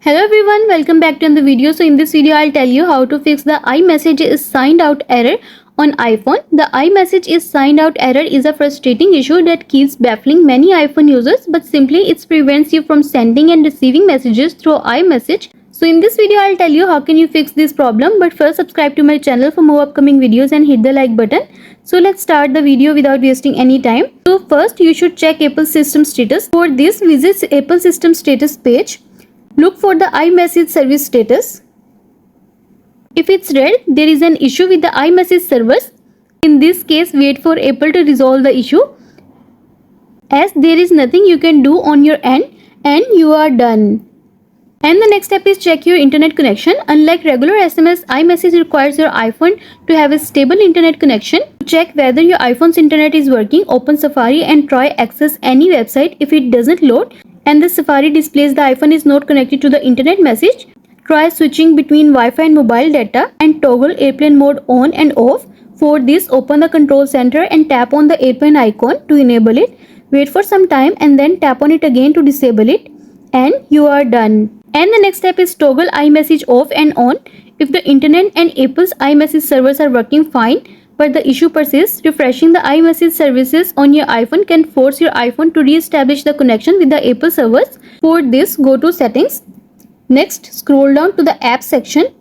Hello everyone, welcome back to another video. So in this video I'll tell you how to fix the iMessage is signed out error on iPhone. The iMessage is signed out error is a frustrating issue that keeps baffling many iPhone users, but simply it prevents you from sending and receiving messages through iMessage. So in this video I'll tell you how can you fix this problem, but first subscribe to my channel for more upcoming videos and hit the like button. So let's start the video without wasting any time. So first you should check Apple system status. For this, visit Apple system status page. Look for the iMessage service status. If it's red, there is an issue with the iMessage servers. In this case, wait for Apple to resolve the issue, as there is nothing you can do on your end and you are done. And the next step is check your internet connection. Unlike regular SMS, iMessage requires your iPhone to have a stable internet connection. To check whether your iPhone's internet is working, open Safari and try access any website. If it doesn't load and the Safari displays the iPhone is not connected to the internet message, try switching between Wi-Fi and mobile data and toggle airplane mode on and off. For this, open the control center and tap on the airplane icon to enable it. Wait for some time and then tap on it again to disable it, and you are done. And the next step is toggle iMessage off and on. If the internet and Apple's iMessage servers are working fine, but the issue persists, refreshing the iMessage services on your iPhone can force your iPhone to re-establish the connection with the Apple servers. For this, go to Settings. Next, scroll down to the App section.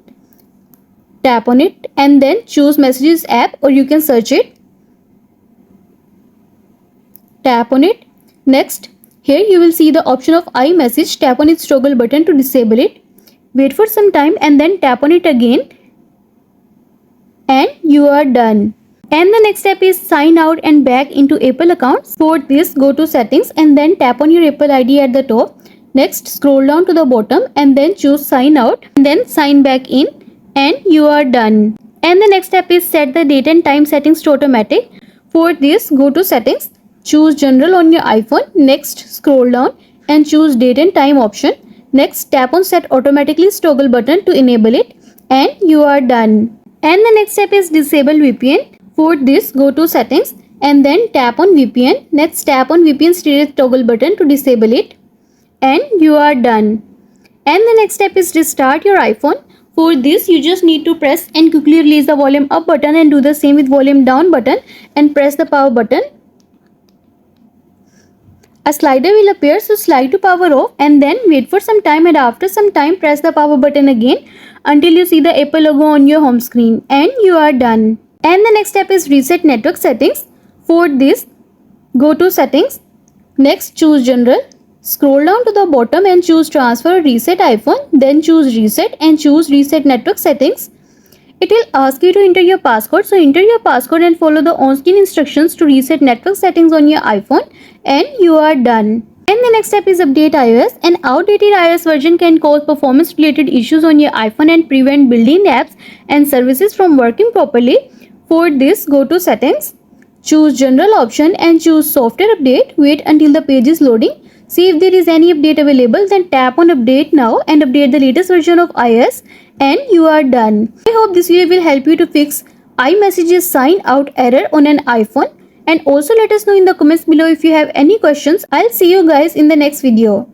Tap on it and then choose Messages app, or you can search it. Tap on it. Next, here you will see the option of iMessage. Tap on its toggle button to disable it. Wait for some time and then tap on it again, and you are done. And the next step is sign out and back into Apple accounts. For this, go to Settings and then tap on your Apple ID at the top. Next, scroll down to the bottom and then choose Sign Out and then Sign Back In, and you are done. And the next step is set the date and time settings to automatic. For this, go to Settings, choose General on your iPhone. Next, scroll down and choose Date and Time option. Next, tap on Set Automatically toggle button to enable it, and you are done. And the next step is Disable VPN. For this, go to Settings and then tap on VPN. Next, tap on VPN status toggle button to disable it, and you are done. And the next step is restart your iPhone. For this, you just need to press and quickly release the volume up button and do the same with volume down button and press the power button. A slider will appear, so slide to power off and then wait for some time, and after some time press the power button again until you see the Apple logo on your home screen, and you are done. And the next step is reset network settings. For this, go to Settings. Next, choose General. Scroll down to the bottom and choose Transfer or Reset iPhone. Then choose Reset and choose Reset Network Settings. It will ask you to enter your passcode. So enter your passcode and follow the on-screen instructions to reset network settings on your iPhone, and you are done. And the next step is update iOS. An outdated iOS version can cause performance related issues on your iPhone and prevent built-in apps and services from working properly. For this, go to Settings, choose General option and choose Software Update. Wait until the page is loading. See if there is any update available, then tap on Update Now and update the latest version of iOS, and you are done. I hope this video will help you to fix iMessage's sign out error on an iPhone, and also let us know in the comments below if you have any questions. I'll see you guys in the next video.